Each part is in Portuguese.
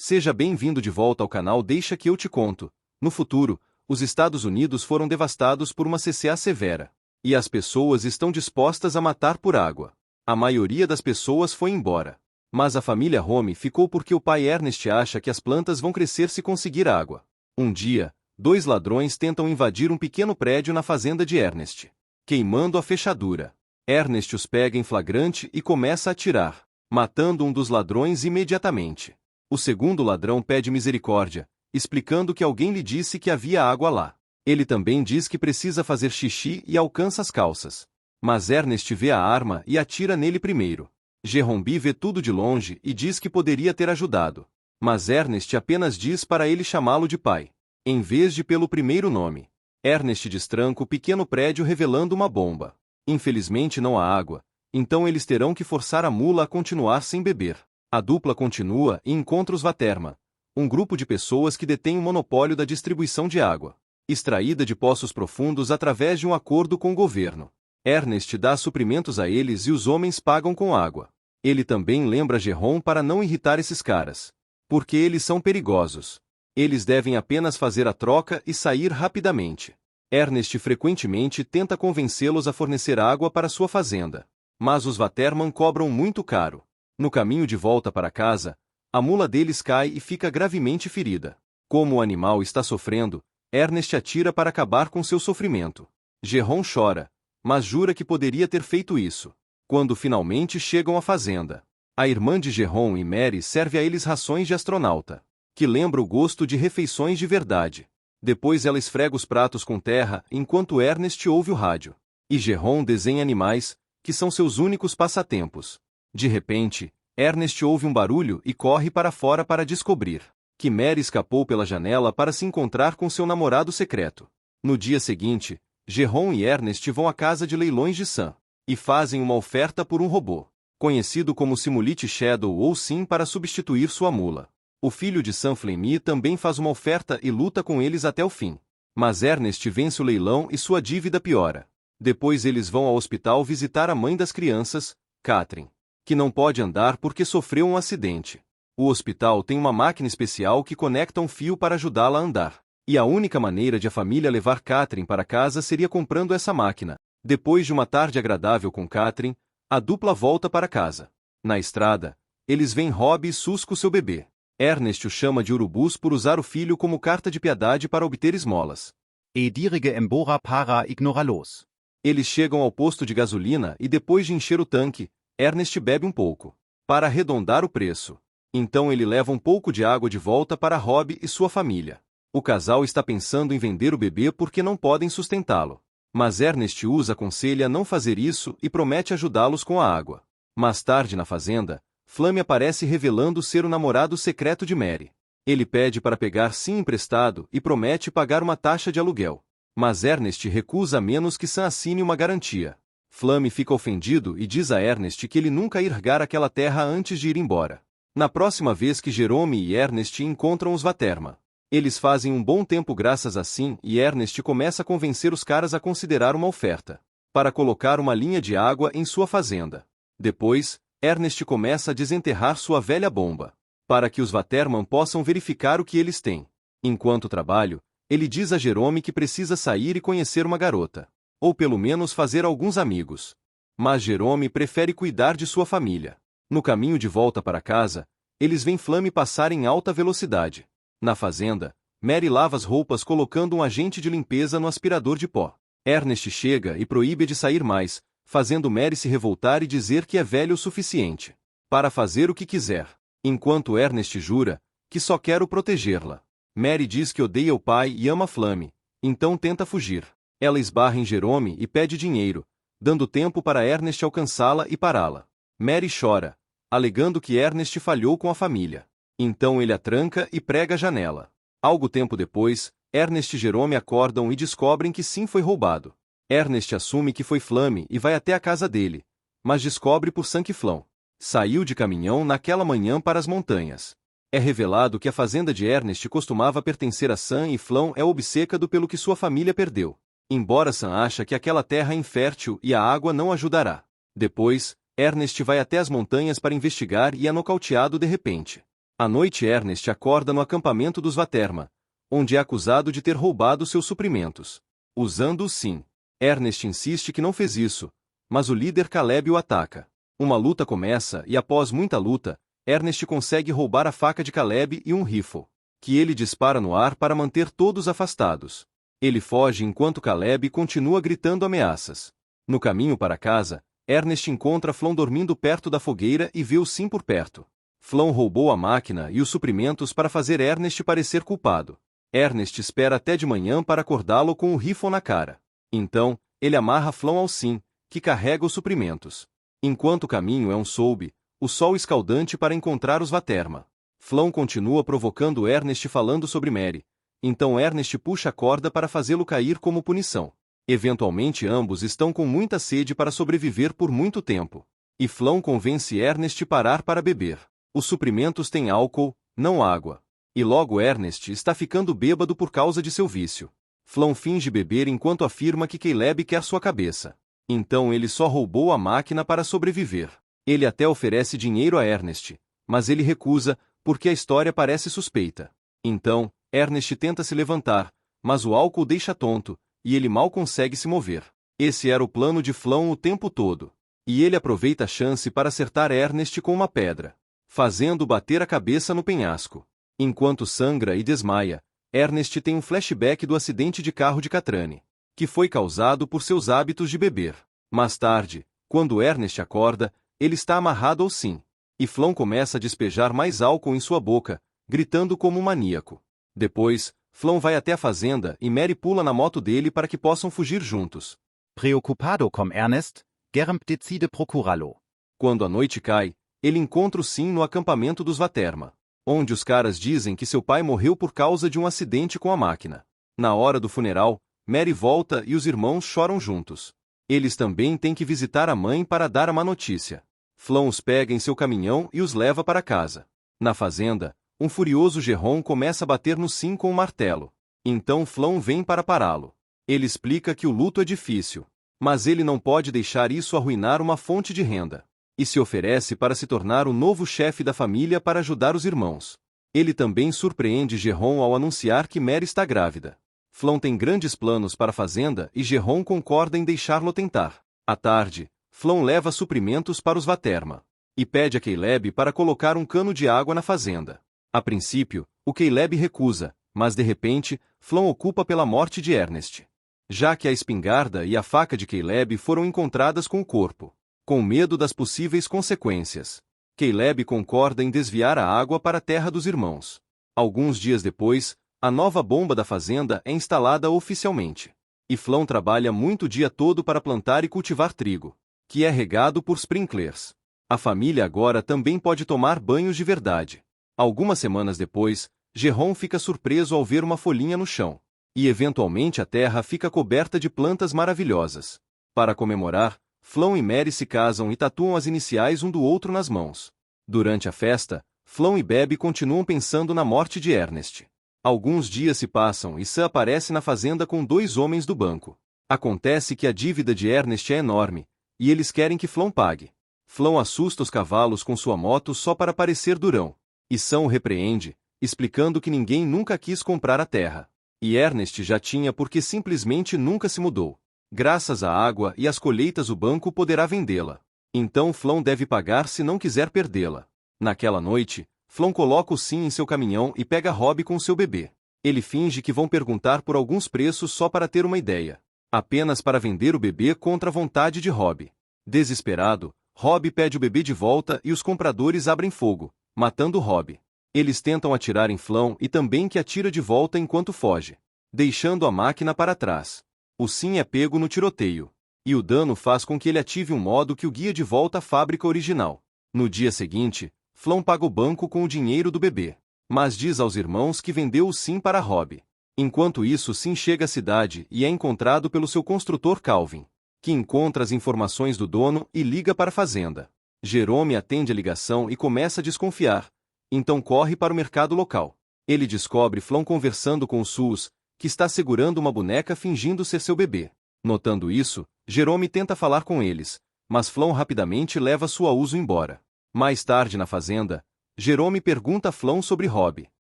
Seja bem-vindo de volta ao canal Deixa que eu te conto. No futuro, os Estados Unidos foram devastados por uma sequência severa. E as pessoas estão dispostas a matar por água. A maioria das pessoas foi embora. Mas a família Home ficou porque o pai Ernest acha que as plantas vão crescer se conseguir água. Um dia, dois ladrões tentam invadir um pequeno prédio na fazenda de Ernest, queimando a fechadura. Ernest os pega em flagrante e começa a atirar, matando um dos ladrões imediatamente. O segundo ladrão pede misericórdia, explicando que alguém lhe disse que havia água lá. Ele também diz que precisa fazer xixi e alcança as calças. Mas Ernest vê a arma e atira nele primeiro. Jerome vê tudo de longe e diz que poderia ter ajudado. Mas Ernest apenas diz para ele chamá-lo de pai, em vez de pelo primeiro nome. Ernest destranca o pequeno prédio revelando uma bomba. Infelizmente não há água, então eles terão que forçar a mula a continuar sem beber. A dupla continua e encontra os Vaterman, um grupo de pessoas que detém o monopólio da distribuição de água, extraída de poços profundos através de um acordo com o governo. Ernest dá suprimentos a eles e os homens pagam com água. Ele também lembra Jerome para não irritar esses caras, porque eles são perigosos. Eles devem apenas fazer a troca e sair rapidamente. Ernest frequentemente tenta convencê-los a fornecer água para sua fazenda, mas os Vaterman cobram muito caro. No caminho de volta para casa, a mula deles cai e fica gravemente ferida. Como o animal está sofrendo, Ernest atira para acabar com seu sofrimento. Jerome chora, mas jura que poderia ter feito isso. Quando finalmente chegam à fazenda, a irmã de Jerome e Mary serve a eles rações de astronauta, que lembra o gosto de refeições de verdade. Depois ela esfrega os pratos com terra enquanto Ernest ouve o rádio. E Jerome desenha animais, que são seus únicos passatempos. De repente, Ernest ouve um barulho e corre para fora para descobrir que Mary escapou pela janela para se encontrar com seu namorado secreto. No dia seguinte, Jerome e Ernest vão à casa de leilões de Sam e fazem uma oferta por um robô, conhecido como Simulite Shadow ou Sim, para substituir sua mula. O filho de Sam, Flemmy, também faz uma oferta e luta com eles até o fim. Mas Ernest vence o leilão e sua dívida piora. Depois eles vão ao hospital visitar a mãe das crianças, Catherine, que não pode andar porque sofreu um acidente. O hospital tem uma máquina especial que conecta um fio para ajudá-la a andar. E a única maneira de a família levar Catherine para casa seria comprando essa máquina. Depois de uma tarde agradável com Catherine, a dupla volta para casa. Na estrada, eles veem Rob e Susco, seu bebê. Ernest o chama de urubus por usar o filho como carta de piedade para obter esmolas. E dirige embora para ignorá-los. Eles chegam ao posto de gasolina e depois de encher o tanque, Ernest bebe um pouco, para arredondar o preço. Então ele leva um pouco de água de volta para Rob e sua família. O casal está pensando em vender o bebê porque não podem sustentá-lo. Mas Ernest os aconselha a não fazer isso e promete ajudá-los com a água. Mais tarde na fazenda, Flammy aparece revelando ser o namorado secreto de Mary. Ele pede para pegar Sim emprestado e promete pagar uma taxa de aluguel. Mas Ernest recusa a menos que Sam assine uma garantia. Flammy fica ofendido e diz a Ernest que ele nunca irá aquela terra antes de ir embora. Na próxima vez que Jerome e Ernest encontram os Vaterman, eles fazem um bom tempo graças a Sim e Ernest começa a convencer os caras a considerar uma oferta para colocar uma linha de água em sua fazenda. Depois, Ernest começa a desenterrar sua velha bomba, para que os Vaterman possam verificar o que eles têm. Enquanto trabalho, ele diz a Jerome que precisa sair e conhecer uma garota, ou pelo menos fazer alguns amigos. Mas Jerome prefere cuidar de sua família. No caminho de volta para casa, eles veem Flammy passar em alta velocidade. Na fazenda, Mary lava as roupas colocando um agente de limpeza no aspirador de pó. Ernest chega e proíbe de sair mais, fazendo Mary se revoltar e dizer que é velho o suficiente para fazer o que quiser, enquanto Ernest jura que só quer protegê-la. Mary diz que odeia o pai e ama Flammy, então tenta fugir. Ela esbarra em Jerome e pede dinheiro, dando tempo para Ernest alcançá-la e pará-la. Mary chora, alegando que Ernest falhou com a família. Então ele a tranca e prega a janela. Algo tempo depois, Ernest e Jerome acordam e descobrem que Sim foi roubado. Ernest assume que foi Flammy e vai até a casa dele, mas descobre por Sam que Flão saiu de caminhão naquela manhã para as montanhas. É revelado que a fazenda de Ernest costumava pertencer a Sam e Flão é obcecado pelo que sua família perdeu. Embora Sam acha que aquela terra é infértil e a água não ajudará. Depois, Ernest vai até as montanhas para investigar e é nocauteado de repente. À noite Ernest acorda no acampamento dos Vaterma, onde é acusado de ter roubado seus suprimentos. Usando o sim. Ernest insiste que não fez isso, mas o líder Caleb o ataca. Uma luta começa e após muita luta, Ernest consegue roubar a faca de Caleb e um rifle, que ele dispara no ar para manter todos afastados. Ele foge enquanto Caleb continua gritando ameaças. No caminho para casa, Ernest encontra Flon dormindo perto da fogueira e vê o sim por perto. Flon roubou a máquina e os suprimentos para fazer Ernest parecer culpado. Ernest espera até de manhã para acordá-lo com o rifle na cara. Então, ele amarra Flon ao sim, que carrega os suprimentos. Enquanto o caminho é um soube, o sol escaldante para encontrar os Vaterma. Flon continua provocando Ernest falando sobre Mary. Então Ernest puxa a corda para fazê-lo cair como punição. Eventualmente ambos estão com muita sede para sobreviver por muito tempo. E Flon convence Ernest parar para beber. Os suprimentos têm álcool, não água. E logo Ernest está ficando bêbado por causa de seu vício. Flon finge beber enquanto afirma que Caleb quer sua cabeça. Então ele só roubou a máquina para sobreviver. Ele até oferece dinheiro a Ernest, mas ele recusa, porque a história parece suspeita. Então, Ernest tenta se levantar, mas o álcool deixa tonto, e ele mal consegue se mover. Esse era o plano de Flon o tempo todo. E ele aproveita a chance para acertar Ernest com uma pedra, fazendo bater a cabeça no penhasco. Enquanto sangra e desmaia, Ernest tem um flashback do acidente de carro de Catrane, que foi causado por seus hábitos de beber. Mais tarde, quando Ernest acorda, ele está amarrado ao sim. E Flon começa a despejar mais álcool em sua boca, gritando como um maníaco. Depois, Flon vai até a fazenda e Mary pula na moto dele para que possam fugir juntos. Preocupado com Ernest, Germt decide procurá-lo. Quando a noite cai, ele encontra o sim no acampamento dos Vaterma, onde os caras dizem que seu pai morreu por causa de um acidente com a máquina. Na hora do funeral, Mary volta e os irmãos choram juntos. Eles também têm que visitar a mãe para dar a má notícia. Flon os pega em seu caminhão e os leva para casa. Na fazenda, um furioso Geron começa a bater no sim com um martelo. Então Flon vem para pará-lo. Ele explica que o luto é difícil, mas ele não pode deixar isso arruinar uma fonte de renda. E se oferece para se tornar o novo chefe da família para ajudar os irmãos. Ele também surpreende Geron ao anunciar que Mary está grávida. Flon tem grandes planos para a fazenda e Geron concorda em deixá-lo tentar. À tarde, Flon leva suprimentos para os Vaterma e pede a Caleb para colocar um cano de água na fazenda. A princípio, o Caleb recusa, mas de repente, Flon ocupa pela morte de Ernest. Já que a espingarda e a faca de Caleb foram encontradas com o corpo. Com medo das possíveis consequências, Caleb concorda em desviar a água para a terra dos irmãos. Alguns dias depois, a nova bomba da fazenda é instalada oficialmente. E Flon trabalha muito o dia todo para plantar e cultivar trigo, que é regado por sprinklers. A família agora também pode tomar banhos de verdade. Algumas semanas depois, Geron fica surpreso ao ver uma folhinha no chão. E eventualmente a terra fica coberta de plantas maravilhosas. Para comemorar, Flon e Mary se casam e tatuam as iniciais um do outro nas mãos. Durante a festa, Flon e Bebe continuam pensando na morte de Ernest. Alguns dias se passam e Sam aparece na fazenda com 2 homens do banco. Acontece que a dívida de Ernest é enorme, e eles querem que Flon pague. Flon assusta os cavalos com sua moto só para parecer durão. E Sam o repreende, explicando que ninguém nunca quis comprar a terra. E Ernest já tinha porque simplesmente nunca se mudou. Graças à água e às colheitas o banco poderá vendê-la. Então Flon deve pagar se não quiser perdê-la. Naquela noite, Flon coloca o sim em seu caminhão e pega Rob com seu bebê. Ele finge que vão perguntar por alguns preços só para ter uma ideia. Apenas para vender o bebê contra a vontade de Rob. Desesperado, Rob pede o bebê de volta e os compradores abrem fogo, matando Rob. Eles tentam atirar em Flon e também que atira de volta enquanto foge, deixando a máquina para trás. O sim é pego no tiroteio, e o dano faz com que ele ative um modo que o guia de volta à fábrica original. No dia seguinte, Flon paga o banco com o dinheiro do bebê, mas diz aos irmãos que vendeu o sim para Rob. Enquanto isso, Sim chega à cidade e é encontrado pelo seu construtor Calvin, que encontra as informações do dono e liga para a fazenda. Jerome atende a ligação e começa a desconfiar, então corre para o mercado local. Ele descobre Flon conversando com o Sus, que está segurando uma boneca fingindo ser seu bebê. Notando isso, Jerome tenta falar com eles, mas Flon rapidamente leva sua uso embora. Mais tarde na fazenda, Jerome pergunta a Flon sobre Rob.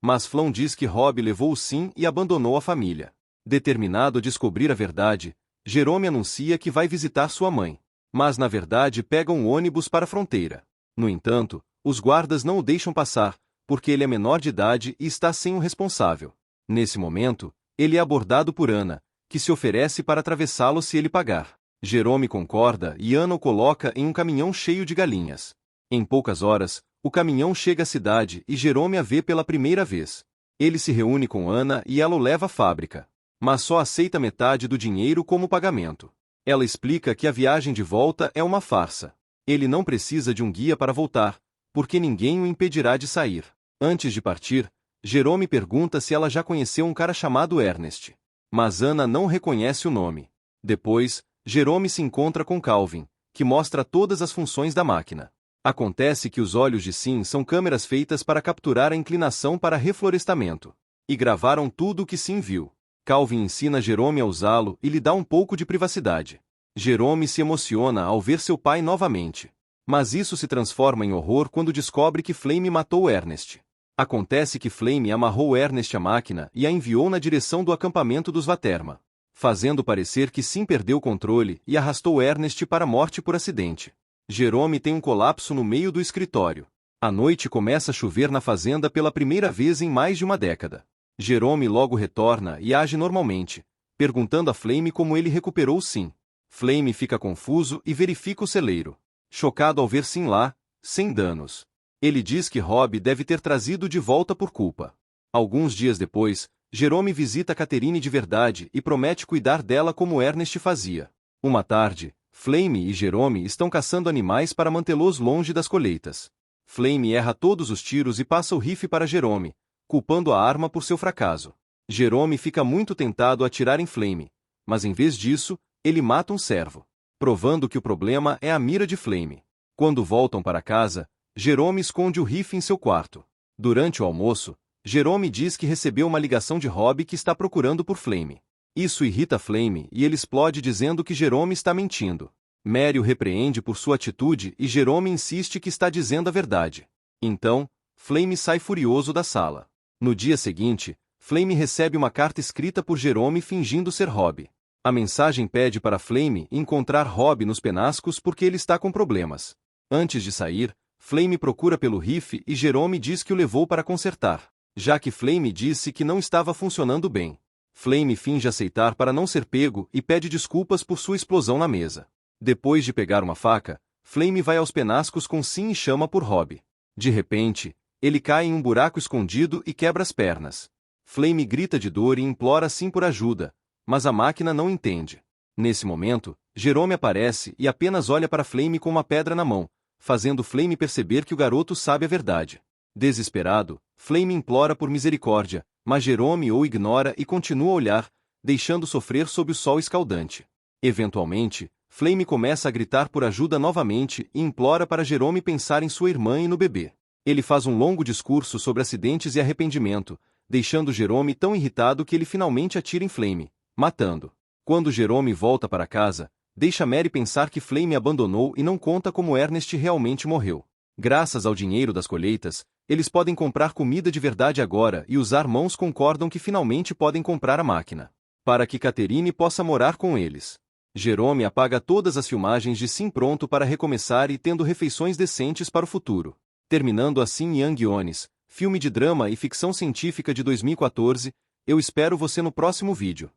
Mas Flon diz que Rob levou o sim e abandonou a família. Determinado a descobrir a verdade, Jerome anuncia que vai visitar sua mãe. Mas na verdade pega um ônibus para a fronteira. No entanto, os guardas não o deixam passar, porque ele é menor de idade e está sem um responsável. Nesse momento, ele é abordado por Ana, que se oferece para atravessá-lo se ele pagar. Jerome concorda e Ana o coloca em um caminhão cheio de galinhas. Em poucas horas, o caminhão chega à cidade e Jerome a vê pela primeira vez. Ele se reúne com Ana e ela o leva à fábrica. Mas só aceita metade do dinheiro como pagamento. Ela explica que a viagem de volta é uma farsa. Ele não precisa de um guia para voltar, porque ninguém o impedirá de sair. Antes de partir, Jerome pergunta se ela já conheceu um cara chamado Ernest. Mas Ana não reconhece o nome. Depois, Jerome se encontra com Calvin, que mostra todas as funções da máquina. Acontece que os olhos de Sim são câmeras feitas para capturar a inclinação para reflorestamento. E gravaram tudo o que Sim viu. Calvin ensina Jerome a usá-lo e lhe dá um pouco de privacidade. Jerome se emociona ao ver seu pai novamente. Mas isso se transforma em horror quando descobre que Flame matou Ernest. Acontece que Flame amarrou Ernest à máquina e a enviou na direção do acampamento dos Vaterma, fazendo parecer que Sim perdeu o controle e arrastou Ernest para a morte por acidente. Jerome tem um colapso no meio do escritório. À noite começa a chover na fazenda pela primeira vez em mais de uma década. Jerome logo retorna e age normalmente, perguntando a Flame como ele recuperou Sim. Flame fica confuso e verifica o celeiro. Chocado ao ver Sim lá, sem danos. Ele diz que Rob deve ter trazido de volta por culpa. Alguns dias depois, Jerome visita Catherine de verdade e promete cuidar dela como Ernest fazia. Uma tarde, Flame e Jerome estão caçando animais para mantê-los longe das colheitas. Flame erra todos os tiros e passa o rifle para Jerome, culpando a arma por seu fracasso. Jerome fica muito tentado a atirar em Flame, mas em vez disso, ele mata um servo, provando que o problema é a mira de Flame. Quando voltam para casa, Jerome esconde o rifle em seu quarto. Durante o almoço, Jerome diz que recebeu uma ligação de Rob que está procurando por Flame. Isso irrita Flame e ele explode dizendo que Jerome está mentindo. Mary o repreende por sua atitude e Jerome insiste que está dizendo a verdade. Então, Flame sai furioso da sala. No dia seguinte, Flame recebe uma carta escrita por Jerome fingindo ser Rob. A mensagem pede para Flame encontrar Rob nos penascos porque ele está com problemas. Antes de sair, Flame procura pelo rifle e Jerome diz que o levou para consertar, já que Flame disse que não estava funcionando bem. Flame finge aceitar para não ser pego e pede desculpas por sua explosão na mesa. Depois de pegar uma faca, Flame vai aos penascos com Sim e chama por Rob. De repente, ele cai em um buraco escondido e quebra as pernas. Flame grita de dor e implora Sim por ajuda, mas a máquina não entende. Nesse momento, Jerome aparece e apenas olha para Flame com uma pedra na mão, fazendo Flame perceber que o garoto sabe a verdade. Desesperado, Flame implora por misericórdia, mas Jerome o ignora e continua a olhar, deixando sofrer sob o sol escaldante. Eventualmente, Flame começa a gritar por ajuda novamente e implora para Jerome pensar em sua irmã e no bebê. Ele faz um longo discurso sobre acidentes e arrependimento, deixando Jerome tão irritado que ele finalmente atira em Flame, matando. Quando Jerome volta para casa, deixa Mary pensar que Flame abandonou e não conta como Ernest realmente morreu. Graças ao dinheiro das colheitas, eles podem comprar comida de verdade agora e os irmãos concordam que finalmente podem comprar a máquina, para que Catherine possa morar com eles. Jerome apaga todas as filmagens de Sim pronto para recomeçar e tendo refeições decentes para o futuro. Terminando assim Young Ones, filme de drama e ficção científica de 2014, eu espero você no próximo vídeo.